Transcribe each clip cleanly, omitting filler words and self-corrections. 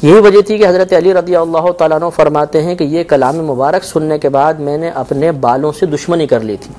یہی وجہ تھی کہ حضرت علی رضی اللہ تعالیٰ عنہ فرماتے ہیں کہ یہ کلام مبارک سننے کے بعد میں نے اپنے بالوں سے دشمنی کر لی تھی،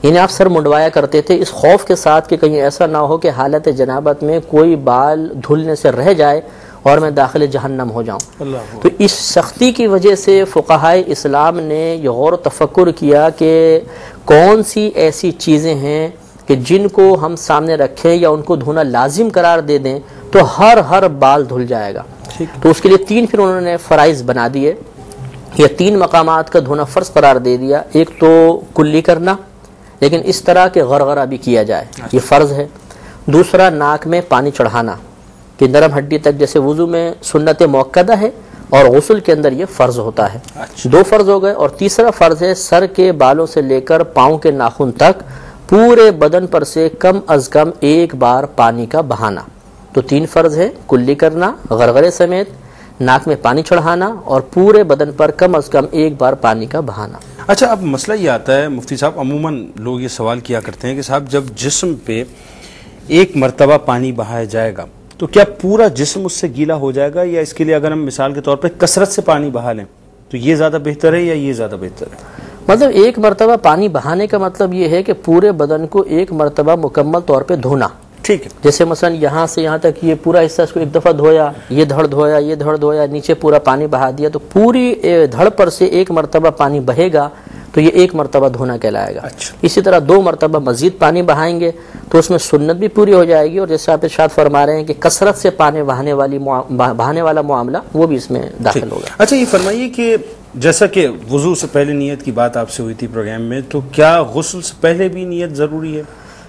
یعنی آپ سر منڈوایا کرتے تھے اس خوف کے ساتھ کہ کہیں ایسا نہ ہو کہ حالت جنابت میں کوئی بال دھلنے سے رہ جائے اور میں داخل جہنم ہو جاؤں۔ تو اس سختی کی وجہ سے فقہائے اسلام نے یہ غور و تفکر کیا کہ کون سی ایسی چیزیں ہیں کہ جن کو ہم سامنے رکھیں یا ان کو دھونا لازم قرار دے دیں تو ہر بال دھل جائے گا۔ تو اس کے لیے 3 پھر انہوں نے فرائض بنا دیے، یہ 3 مقامات کا دھونا فرض قرار دے دیا۔ ایک تو کلی کرنا، لیکن اس طرح کہ غرغرہ بھی کیا جائے، یہ فرض ہے۔ دوسرا ناک میں پانی چڑھانا کہ نرم ہڈی تک، جیسے وضو میں سنت موقدہ ہے اور غسل کے اندر یہ فرض ہوتا ہے۔ 2 فرض ہو گئے۔ اور تیسرا فرض ہے سر کے بالوں سے لے کر پاؤں کے ناخن تک پورے بدن پر سے کم از کم 1 بار پانی کا بہانا۔ تو 3 فرض ہے، کلی کرنا، غرغرے سمیت، ناک میں پانی چڑھانا اور پورے بدن پر کم از کم 1 بار پانی کا بہانا۔ اچھا، اب مسئلہ یہ آتا ہے مفتی صاحب، عموماً لوگ یہ سوال کیا کرتے ہیں کہ صاحب جب جسم پہ 1 مرتبہ پانی بہایا جائے گا تو کیا پورا جسم اس سے گیلا ہو جائے گا، یا اس کے لیے اگر ہم مثال کے طور پہ کثرت سے پانی بہا لیں تو یہ زیادہ بہتر ہے یا یہ زیادہ بہتر ہے؟ مطلب 1 مرتبہ پانی بہانے کا مطلب یہ ہے کہ پورے بدن کو 1 مرتبہ مکمل طور پہ دھونا۔ ٹھیک ہے، جیسے مثلا یہاں سے یہاں تک یہ پورا حصہ اس کو 1 دفعہ دھویا، یہ دھڑ دھویا، یہ دھڑ دھویا، نیچے پورا پانی بہا دیا، تو پوری دھڑ پر سے 1 مرتبہ پانی بہے گا تو یہ 1 مرتبہ دھونا کہلائے گا۔ اسی طرح 2 مرتبہ مزید پانی بہائیں گے تو اس میں سنت بھی پوری ہو جائے گی، اور جیسے آپ ارشاد فرما رہے ہیں کہ کثرت سے پانی بہانے والا معاملہ وہ بھی اس میں داخل ہوگا۔ اچھا، یہ فرمائیے کہ جیسا کہ وضو سے پہلے نیت کی بات آپ سے ہوئی تھی پروگرام میں، تو کیا غسل سے پہلے بھی نیت ضروری ہے؟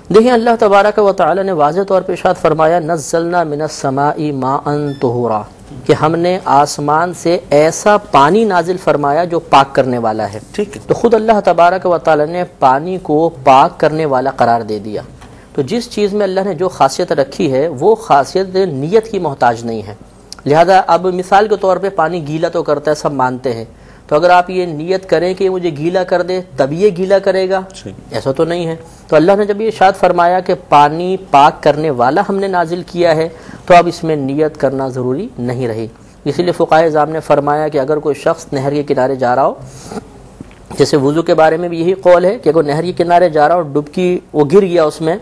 دیکھیں، اللہ تبارک و تعالی نے واضح طور پہ ارشاد فرمایا نزلنا من السماء ماء طہورا، کہ ہم نے آسمان سے ایسا پانی نازل فرمایا جو پاک کرنے والا ہے۔ ٹھیک ہے، تو خود اللہ تبارک و تعالی نے پانی کو پاک کرنے والا قرار دے دیا۔ تو جس چیز میں اللہ نے جو خاصیت رکھی ہے وہ خاصیت نیت کی محتاج نہیں ہے، لہذا اب مثال کے طور پہ پانی گیلا تو کرتا ہے، سب مانتے ہیں، تو اگر آپ یہ نیت کریں کہ مجھے گیلا کر دے تب یہ گیلا کرے گا، ایسا تو نہیں ہے۔ تو اللہ نے جب یہ ارشاد فرمایا کہ پانی پاک کرنے والا ہم نے نازل کیا ہے تو اب اس میں نیت کرنا ضروری نہیں رہی۔ اسی لیے فقہائے اعظام نے فرمایا کہ اگر کوئی شخص نہر کے کنارے جا رہا ہو، جیسے وضو کے بارے میں بھی یہی قول ہے کہ اگر نہر کے کنارے جا رہا ہو، ڈبکی وہ گر گیا اس میں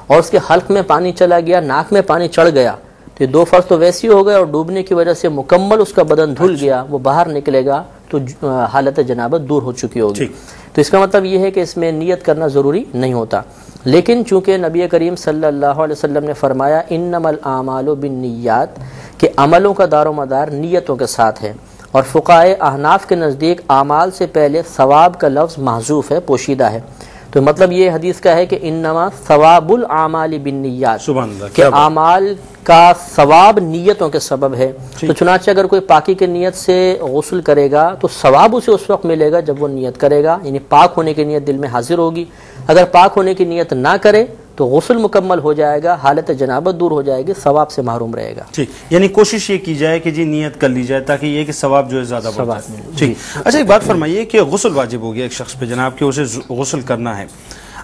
اور اس کے حلق میں پانی چلا گیا، ناک میں پانی چڑھ گیا، تو یہ 2 فرض تو ویسی ہو گئے اور ڈوبنے کی وجہ سے مکمل اس کا بدن دھل گیا، وہ باہر نکلے گا تو حالت جنابت دور ہو چکی ہوگی۔ تو اس کا مطلب یہ ہے کہ اس میں نیت کرنا ضروری نہیں ہوتا، لیکن چونکہ نبی کریم صلی اللہ علیہ وسلم نے فرمایا انما الاعمال بالنیات، کہ عملوں کا دار و مدار نیتوں کے ساتھ ہے، اور فقہائے احناف کے نزدیک اعمال سے پہلے ثواب کا لفظ محذوف ہے، پوشیدہ ہے۔ تو مطلب یہ حدیث کا ہے کہ انما ثواب الاعمال بالنیات، کہ اعمال کا ثواب نیتوں کے سبب ہے۔ تو چنانچہ اگر کوئی پاکی کی نیت سے غسل کرے گا تو ثواب اسے اس وقت ملے گا جب وہ نیت کرے گا، یعنی پاک ہونے کی نیت دل میں حاضر ہوگی۔ اگر پاک ہونے کی نیت نہ کرے تو غسل مکمل ہو جائے گا، حالت جنابت دور ہو جائے گی، ثواب سے محروم رہے گا۔ ٹھیک، یعنی کوشش یہ کی جائے کہ جی نیت کر لی جائے تاکہ یہ کہ ثواب جو ہے زیادہ بڑھ جائے۔ ٹھیک، اچھا ایک بات فرمائیے کہ غسل واجب ہو گیا ایک شخص پہ جناب کہ اسے غسل کرنا ہے،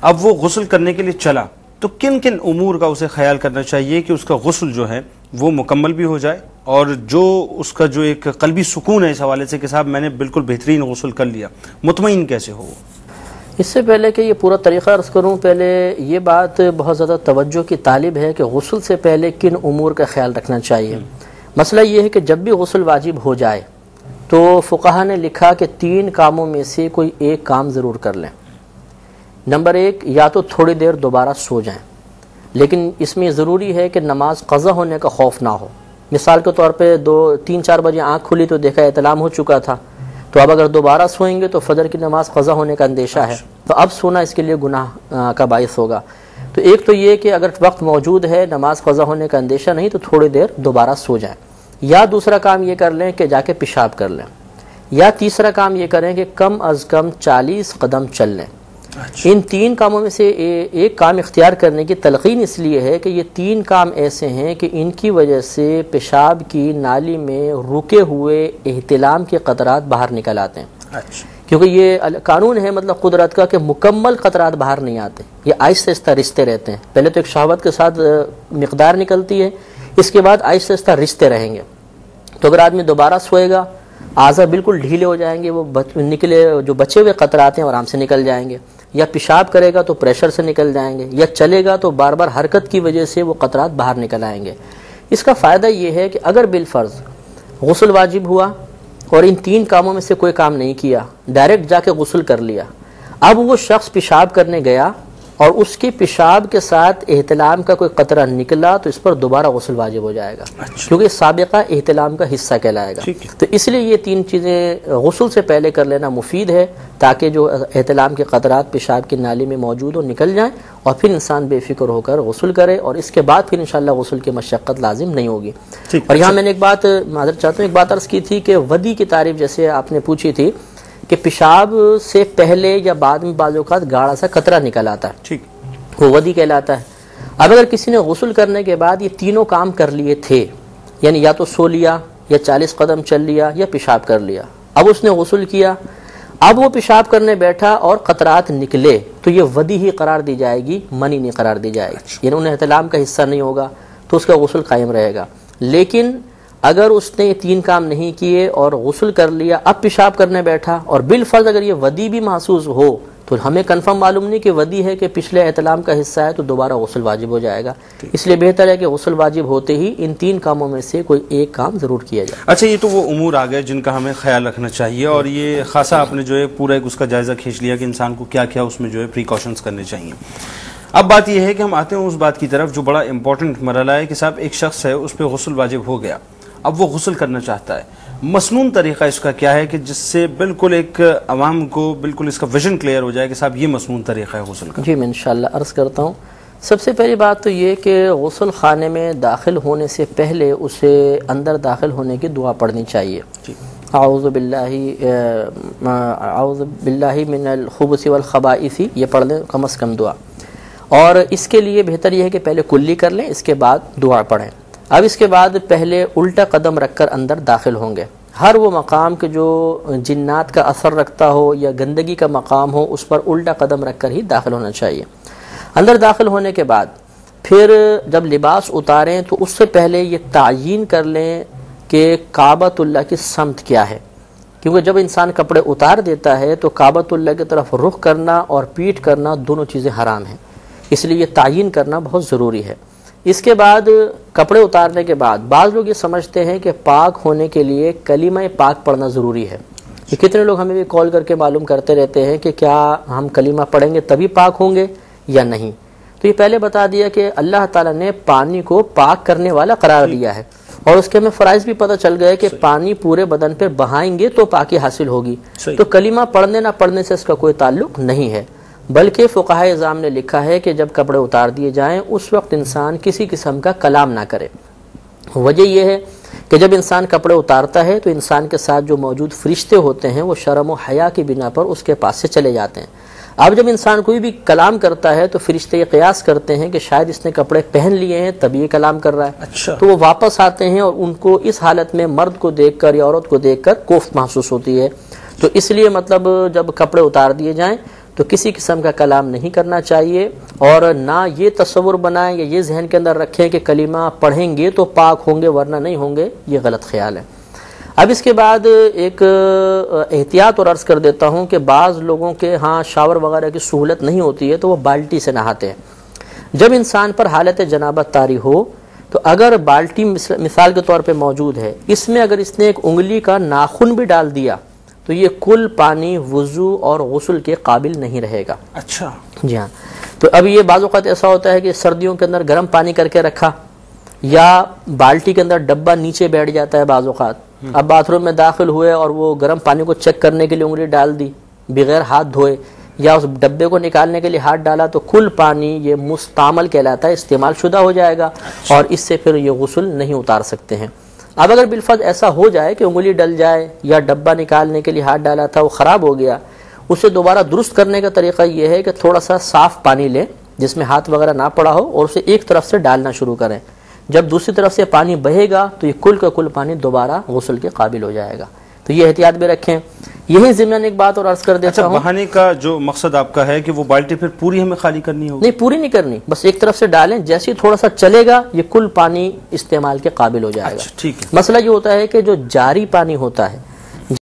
اب وہ غسل کرنے کے لیے چلا تو کن کن امور کا اسے خیال کرنا چاہیے کہ اس کا غسل جو ہے وہ مکمل بھی ہو جائے، اور جو اس کا جو ایک قلبی سکون ہے اس حوالے سے کہ صاحب میں نے بالکل بہترین غسل کر لیا، مطمئن کیسے ہو؟ اس سے پہلے کہ یہ پورا طریقہ عرض کروں، پہلے یہ بات بہت زیادہ توجہ کی طالب ہے کہ غسل سے پہلے کن امور کا خیال رکھنا چاہیے۔ مسئلہ یہ ہے کہ جب بھی غسل واجب ہو جائے تو فقہا نے لکھا کہ 3 کاموں میں سے کوئی ایک کام ضرور کر لیں۔ نمبر 1، یا تو تھوڑی دیر دوبارہ سو جائیں، لیکن اس میں ضروری ہے کہ نماز قضا ہونے کا خوف نہ ہو۔ مثال کے طور پہ 3-4 بجے آنکھ کھلی تو دیکھا احتلام ہو چکا تھا، تو اب اگر دوبارہ سوئیں گے تو فجر کی نماز قضا ہونے کا اندیشہ ہے، تو اب سونا اس کے لیے گناہ کا باعث ہوگا۔ تو ایک تو یہ کہ اگر وقت موجود ہے، نماز قضا ہونے کا اندیشہ نہیں، تو تھوڑی دیر دوبارہ سو جائیں، یا دوسرا کام یہ کر لیں کہ جا کے پیشاب کر لیں، یا تیسرا کام یہ کریں کہ کم از کم 40 قدم چل لیں۔ ان 3 کاموں میں سے ایک کام اختیار کرنے کی تلقین اس لیے ہے کہ یہ 3 کام ایسے ہیں کہ ان کی وجہ سے پیشاب کی نالی میں رکے ہوئے احتلام کے قطرات باہر نکل آتے ہیں، کیونکہ یہ قانون ہے مطلب قدرت کا کہ مکمل قطرات باہر نہیں آتے، یہ آہستہ آہستہ رشتے رہتے ہیں۔ پہلے تو ایک شہوت کے ساتھ مقدار نکلتی ہے، اس کے بعد آہستہ آہستہ رشتے رہیں گے۔ تو اگر آدمی دوبارہ سوئے گا اعضاء بالکل ڈھیلے ہو جائیں گے، وہ نکلے جو بچے ہوئے قطرات ہیں آرام سے نکل جائیں گے، یا پیشاب کرے گا تو پریشر سے نکل جائیں گے، یا چلے گا تو بار بار حرکت کی وجہ سے وہ قطرات باہر نکل آئیں گے۔ اس کا فائدہ یہ ہے کہ اگر بالفرض غسل واجب ہوا اور ان 3 کاموں میں سے کوئی کام نہیں کیا، ڈائریکٹ جا کے غسل کر لیا، اب وہ شخص پیشاب کرنے گیا اور اس کے پیشاب کے ساتھ احتلام کا کوئی قطرہ نکلا تو اس پر دوبارہ غسل واجب ہو جائے گا، کیونکہ سابقہ احتلام کا حصہ کہلائے گا۔ تو اس لیے یہ 3 چیزیں غسل سے پہلے کر لینا مفید ہے، تاکہ جو احتلام کے قطرات پیشاب کی نالی میں موجود ہو نکل جائیں، اور پھر انسان بے فکر ہو کر غسل کرے، اور اس کے بعد پھر انشاءاللہ غسل کی مشقت لازم نہیں ہوگی۔ اور یہاں میں نے ایک بات معذرت چاہتا ہوں، ایک بات عرض کی تھی کہ ودی کی تعریف جیسے آپ نے پوچھی تھی کہ پیشاب سے پہلے یا بعد میں بعض اوقات گاڑھا سا قطرہ نکل آتا ہے، وہ ودی کہلاتا ہے۔ اب اگر کسی نے غسل کرنے کے بعد یہ تینوں کام کر لیے تھے، یعنی یا تو سو لیا، یا 40 قدم چل لیا، یا پیشاب کر لیا، اب اس نے غسل کیا، اب وہ پیشاب کرنے بیٹھا اور قطرات نکلے، تو یہ ودی ہی قرار دی جائے گی، منی نہیں قرار دی جائے گی، یعنی انہیں احتلام کا حصہ نہیں ہوگا، تو اس کا غسل قائم رہے گا۔ لیکن اگر اس نے یہ 3 کام نہیں کیے اور غسل کر لیا، اب پیشاب کرنے بیٹھا، اور بالفرض اگر یہ ودی بھی محسوس ہو تو ہمیں کنفرم معلوم نہیں کہ ودی ہے کہ پچھلے احتلام کا حصہ ہے، تو دوبارہ غسل واجب ہو جائے گا۔ اس لیے بہتر ہے کہ غسل واجب ہوتے ہی ان 3 کاموں میں سے کوئی ایک کام ضرور کیا جائے۔ اچھا، یہ تو وہ امور آ گئے جن کا ہمیں خیال رکھنا چاہیے، اور یہ خاصا آپ نے جو ہے پورا ایک اس کا جائزہ کھینچ لیا کہ انسان کو کیا کیا اس میں جو ہے پریکاشنز کرنے چاہیے۔ اب بات یہ ہے کہ ہم آتے ہیں اس بات کی طرف جو بڑا امپورٹنٹ مرحلہ ہے کہ صاحب ایک شخص ہے، اس پہ غسل واجب ہو گیا، اب وہ غسل کرنا چاہتا ہے، مسنون طریقہ اس کا کیا ہے کہ جس سے بالکل ایک عوام کو بالکل اس کا ویژن کلیئر ہو جائے کہ صاحب یہ مسنون طریقہ ہے غسل کا؟ جی میں انشاءاللہ عرض کرتا ہوں۔ سب سے پہلی بات تو یہ کہ غسل خانے میں داخل ہونے سے پہلے اسے اندر داخل ہونے کی دعا پڑھنی چاہیے۔ اعوذ باللہ من الخبث والخبائث، یہ پڑھ لیں کم از کم دعا، اور اس کے لیے بہتر یہ ہے کہ پہلے کلی کر لیں، اس کے بعد دعا پڑھیں۔ اب اس کے بعد پہلے الٹا قدم رکھ کر اندر داخل ہوں گے۔ ہر وہ مقام کے جو جنات کا اثر رکھتا ہو یا گندگی کا مقام ہو، اس پر الٹا قدم رکھ کر ہی داخل ہونا چاہیے۔ اندر داخل ہونے کے بعد پھر جب لباس اتاریں تو اس سے پہلے یہ تعیین کر لیں کہ کعبۃ اللہ کی سمت کیا ہے، کیونکہ جب انسان کپڑے اتار دیتا ہے تو کعبۃ اللہ کی طرف رخ کرنا اور پیٹھ کرنا دونوں چیزیں حرام ہیں، اس لیے یہ تعیین کرنا بہت ضروری ہے۔ اس کے بعد کپڑے اتارنے کے بعد بعض لوگ یہ سمجھتے ہیں کہ پاک ہونے کے لیے کلمہ پاک پڑھنا ضروری ہے۔ یہ کتنے لوگ ہمیں بھی کال کر کے معلوم کرتے رہتے ہیں کہ کیا ہم کلمہ پڑھیں گے تبھی پاک ہوں گے یا نہیں؟ تو یہ پہلے بتا دیا کہ اللہ تعالیٰ نے پانی کو پاک کرنے والا قرار دیا ہے، اور اس کے ہمیں فرائض بھی پتہ چل گئے کہ پانی پورے بدن پہ بہائیں گے تو پاکی حاصل ہوگی۔ تو کلمہ پڑھنے نہ پڑھنے سے اس کا کوئی تعلق نہیں ہے، بلکہ فقہائے اعظام نے لکھا ہے کہ جب کپڑے اتار دیے جائیں اس وقت انسان کسی قسم کا کلام نہ کرے۔ وجہ یہ ہے کہ جب انسان کپڑے اتارتا ہے تو انسان کے ساتھ جو موجود فرشتے ہوتے ہیں وہ شرم و حیا کی بنا پر اس کے پاس سے چلے جاتے ہیں۔ اب جب انسان کوئی بھی کلام کرتا ہے تو فرشتے یہ قیاس کرتے ہیں کہ شاید اس نے کپڑے پہن لیے ہیں تب یہ کلام کر رہا ہے، تو وہ واپس آتے ہیں اور ان کو اس حالت میں مرد کو دیکھ کر یا عورت کو دیکھ کر کوفت محسوس ہوتی ہے۔ تو اس لیے مطلب جب کپڑے اتار دیے جائیں تو کسی قسم کا کلام نہیں کرنا چاہیے، اور نہ یہ تصور بنائیں یا یہ ذہن کے اندر رکھیں کہ کلمہ پڑھیں گے تو پاک ہوں گے ورنہ نہیں ہوں گے، یہ غلط خیال ہے۔ اب اس کے بعد ایک احتیاط اور عرض کر دیتا ہوں کہ بعض لوگوں کے ہاں شاور وغیرہ کی سہولت نہیں ہوتی ہے تو وہ بالٹی سے نہاتے ہیں۔ جب انسان پر حالت جنابت طاری ہو تو اگر بالٹی مثال کے طور پہ موجود ہے، اس میں اگر اس نے ایک انگلی کا ناخن بھی ڈال دیا تو یہ کل پانی وضو اور غسل کے قابل نہیں رہے گا۔ اچھا جی ہاں، تو اب یہ بعض اوقات ایسا ہوتا ہے کہ سردیوں کے اندر گرم پانی کر کے رکھا، یا بالٹی کے اندر ڈبہ نیچے بیٹھ جاتا ہے بعض اوقات، اب باتھ روم میں داخل ہوئے اور وہ گرم پانی کو چیک کرنے کے لیے انگلی ڈال دی بغیر ہاتھ دھوئے، یا اس ڈبے کو نکالنے کے لیے ہاتھ ڈالا، تو کل پانی یہ مستعمل کہلاتا ہے، استعمال شدہ ہو جائے گا، اور اس سے پھر یہ غسل نہیں اتار سکتے ہیں۔ اب اگر بالفرض ایسا ہو جائے کہ انگلی ڈل جائے یا ڈبہ نکالنے کے لیے ہاتھ ڈالا تھا وہ خراب ہو گیا، اسے دوبارہ درست کرنے کا طریقہ یہ ہے کہ تھوڑا سا صاف پانی لیں جس میں ہاتھ وغیرہ نہ پڑا ہو، اور اسے ایک طرف سے ڈالنا شروع کریں۔ جب دوسری طرف سے پانی بہے گا تو یہ کل کا کل پانی دوبارہ غسل کے قابل ہو جائے گا۔ تو یہ احتیاط بھی رکھیں. یہی ضمن ایک بات اور عرض کر دیتا ہوں. بہانے کا جو مقصد آپ کا ہے کہ وہ بالٹی پھر پوری ہمیں خالی کرنی ہوگی؟ نہیں، پوری نہیں کرنی، بس ایک طرف سے ڈالیں، جیسے ہی تھوڑا سا چلے گا یہ کل پانی استعمال کے قابل ہو جائے گا. ٹھیک ہے. مسئلہ یہ ہوتا ہے کہ جو جاری پانی ہوتا ہے